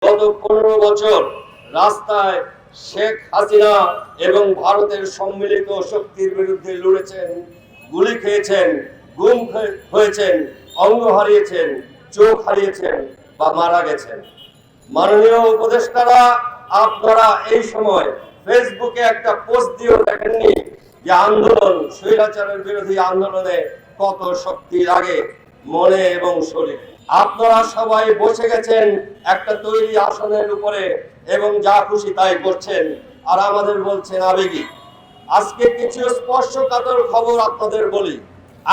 গত 15 বছর রাস্তায় শেখ হাসিনা এবং ভারতের সম্মিলিত শক্তির বিরুদ্ধে লড়েছেন, গুলি খেয়েছেন, গুম হয়েছেন, অঙ্গ হারিয়েছেন, চোখ হারিয়েছেন বা মারা গেছেন। মাননীয় উপদেষ্টারা, আপনারা এই সময় ফেসবুকে একটা পোস্ট দিয়েও দেখেননি যে আন্দোলন, স্বৈরাচারের বিরোধী আন্দোলনে কত শক্তি লাগে মনে এবং শরীরে। আপনারা সবাই বসে গেছেন একটা তৈরি আসনের উপরে এবং যা খুশি তাই করছেন, আর আমাদের বলছেন আবেগী। আজকে কিছু স্পর্শকাতর খবর আপনাদের বলি,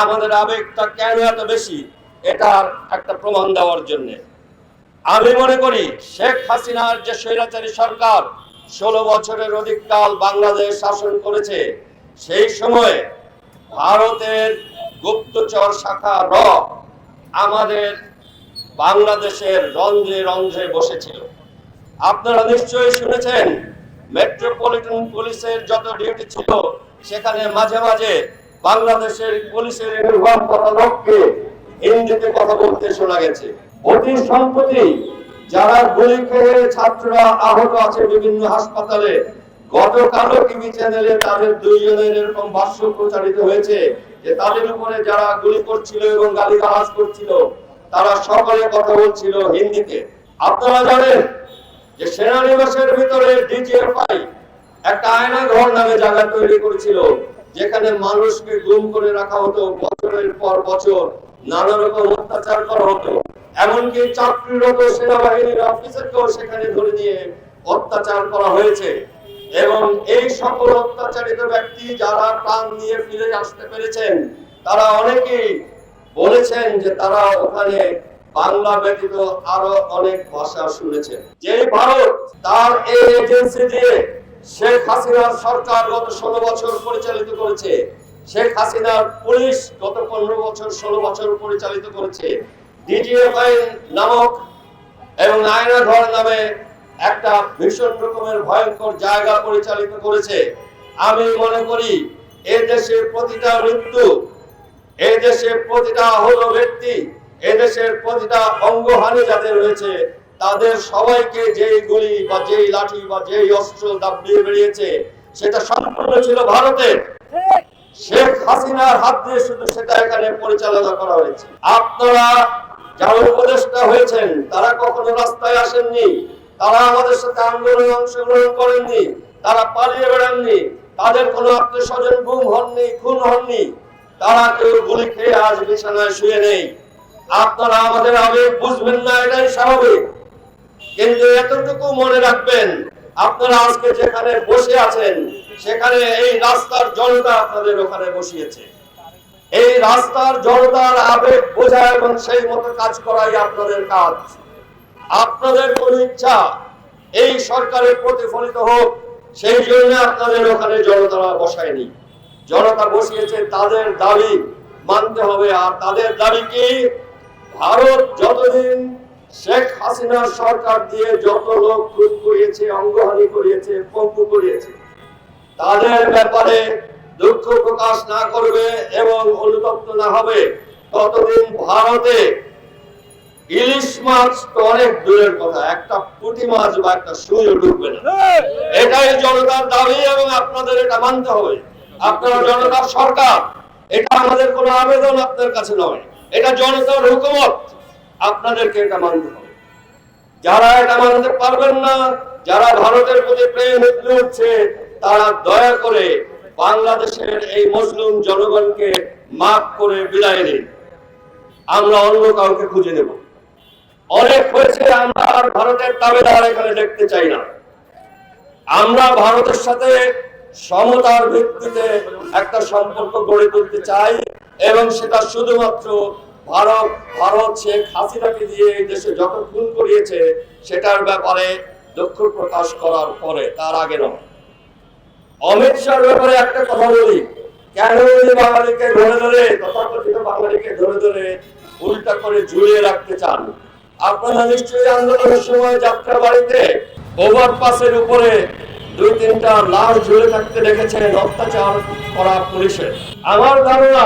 আমাদের আবেগটা কেন এত বেশি এটার একটা প্রমাণ দেওয়ার জন্য। আমি মনে করি শেখ হাসিনার যে স্বৈরাচারী সরকার 16 বছরের অধিক কাল বাংলাদেশ শাসন করেছে, সেই সময়ে ভারতের গুপ্তচর শাখা র আমাদের বাংলাদেশের রন্ধ্রে রন্ধ্রে বসেছিল। আপনারা নিশ্চয়ই শুনেছেন মেট্রোপলিটন পুলিশের যত ডিউটি ছিল সেখানে মাঝে মাঝে বাংলাদেশের পুলিশের ইউনিফর্ম পরা লোককে হিন্দিতে কথা বলতে শোনা গেছে। অতি সম্প্রতি যারা গুলি খেয়ে ছাত্ররা আহত আছে বিভিন্ন হাসপাতালে, গতকালও টিভি চ্যানেলে তাদের দুইজনের এরকম ভাষ্য প্রচারিত হয়েছে যে তাদের উপরে যারা গুলি করছিল এবং গালিগালাজ করছিল তারা সকলে কথা বলছিল হিন্দিতে। আপনারা জানেন যে সেনানিবাসের ভিতরে ডিজিএফআই একটা আয়না ঘর নামে জায়গা তৈরি করেছিল, যেখানে মানুষকে গুম করে রাখা হতো, বছরের পর বছর নানা রকম অত্যাচার করা হতো। এমনকি চাকরিরত সেনাবাহিনীর অফিসারকেও সেখানে ধরে নিয়ে অত্যাচার করা হয়েছে। এবং এই সকল অত্যাচারিত ব্যক্তি যারা প্রাণ নিয়ে ফিরে আসতে পেরেছেন তারা অনেকেই বলেছেন যে তারা ওখানে বাংলা ব্যতীত আরো অনেক ভাষা শুনেছেন। যে ভারত তার এই এজেন্সি দিয়ে শেখ হাসিনার সরকার গত 16 বছর পরিচালিত করেছে, শেখ হাসিনার পুলিশ গত 15 বছর 16 বছর পরিচালিত করেছে, ডিজিএফআই নামক এবং আয়না ঘর নামে একটা ভীষণ রকমের ভয়ঙ্কর জায়গা পরিচালিত করেছে। আমি মনে করি এই দেশের প্রতিটা মৃত্যু, এই দেশের প্রতিটা আহত ব্যক্তি, এই দেশের প্রতিটা অঙ্গহানি যাদের হয়েছে তাদের সবাইকে যেই গুলি বা যেই লাঠি বা যেই অস্ত্র দাবিয়ে বেরিয়েছে সেটা সম্পূর্ণ ছিল ভারতের। শেখ হাসিনার হাত দিয়ে শুধু সেটা এখানে পরিচালনা করা হয়েছে। আপনারা যারা উপদেষ্টা হয়েছেন তারা কখনো রাস্তায় আসেননি, তারা আমাদের সাথে আন্দোলনে অংশগ্রহণ করেননি, তারা পালিয়ে বেড়াননি, তাদের কোনো আত্মীয় স্বজন গুম হননি, খুন হননি, তারা কেউ গুলি খেয়ে আজ বিছানায় শুয়ে নেই। আপনারা আমাদের আবেগ বুঝবেন না, এটাই স্বাভাবিক, কিন্তু এতটুকু মনে রাখবেন আপনারা আজকে যেখানে বসে আছেন সেখানে এই রাস্তার জনতা আপনাদের ওখানে বসিয়েছে। এই রাস্তার জনতার আবেগ বোঝা এবং সেই মতো কাজ করাই আপনাদের কাজ। আপনাদের কোন ইচ্ছা এই সরকারের প্রতিফলিত হোক সেই জন্য আপনাদের ওখানে জনতারা বসায়নি। জনতা বসিয়েছে তাদের দাবি মানতে হবে। আর তাদের দাবি কি? ভারত যতদিন শেখ হাসিনার সরকার দিয়ে যত লোক খুন করিয়েছে, অঙ্গহানি করিয়েছে, পঙ্গু করিয়েছে, তাদের ব্যাপারে দুঃখ প্রকাশ না করবে এবং অনুতপ্ত না হবে ততদিন ভারতে ইলিশ মাছ তো অনেক দূরের কথা, একটা পুঁটি মাছ বা একটা সুইও ঢুকবে না। এটাই জনতার দাবি এবং আপনাদের এটা মানতে হবে। আপনারা জনতার সরকার, এটা আমাদের কোনো আবেদন আপনার কাছে নয়, এটা জনতার হুকুমত, আপনাদেরকে এটা মানতে হবে। যারা এটা মানতে পারবেন না, যারা ভারতের প্রতি প্রেম উঠছে, তারা দয়া করে বাংলাদেশের এই মুসলিম জনগণকে মাফ করে বিদায় দিন। আমরা অন্য কাউকে খুঁজে নেব। অনেক হয়েছে, আমরা আর ভারতের দাবিদার এখানে দেখতে চাই না। আমরা ভারতের সাথে সমতার ভিত্তিতে একটা সম্পর্ক গড়ে তুলতে চাই এবং সেটা শুধুমাত্র ভারত শেখ হাসিনাকে দিয়ে এই দেশে যত খুন করিয়েছে সেটার ব্যাপারে দুঃখ প্রকাশ করার পরে, তার আগে নয়। অমিত শাহর ব্যাপারে একটা কথা বলি, কেন বাঙালিকে ধরে ধরে, তথাকথিত বাঙালিকে ধরে ধরে উল্টা করে ঝুলিয়ে রাখতে চান? আপনারা নিশ্চয়ই আন্দোলনের সময় যাত্রা বাড়িতে ওভারপাসের উপরে 2-3টা লাশ ঝুলে থাকতে দেখেছেন অত্যাচার করা পুলিশের। আমার ধারণা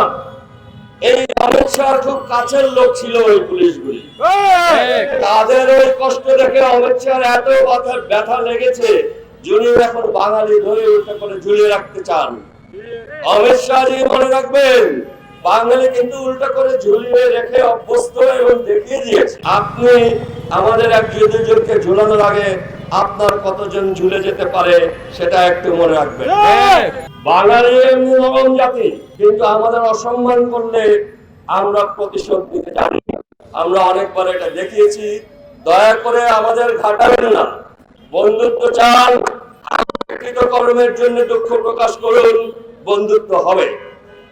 এই অমিত শাহ খুব কাছের লোক ছিল ওই পুলিশগুলি। তাদের ওই কষ্ট দেখে অমিত শাহ এত ব্যথা লেগেছে, যিনি এখন বাঙালি ধরে উল্টা করে ঝুলিয়ে রাখতে চান। অমিত শাহ জি মনে রাখবেন, বাঙালি কিন্তু উল্টা করে ঝুলিয়ে রেখে অভ্যস্ত এবং দেখিয়ে দিয়েছে। আপনি আমাদের এক দুজনকে ঝুলানোর আগে আপনার কতজন ঝুলে যেতে পারে সেটা একটু মনে রাখবেন। বাঙালি এমনি নরম জাতি, কিন্তু আমাদের অসম্মান করলে আমরা প্রতিশোধ নিতে জানি। আমরা অনেকবার এটা দেখিয়েছি। দয়া করে আমাদের ঘাটাবেন না। বন্ধুত্ব চান, কর্মের জন্য দুঃখ প্রকাশ করুন, বন্ধুত্ব হবে।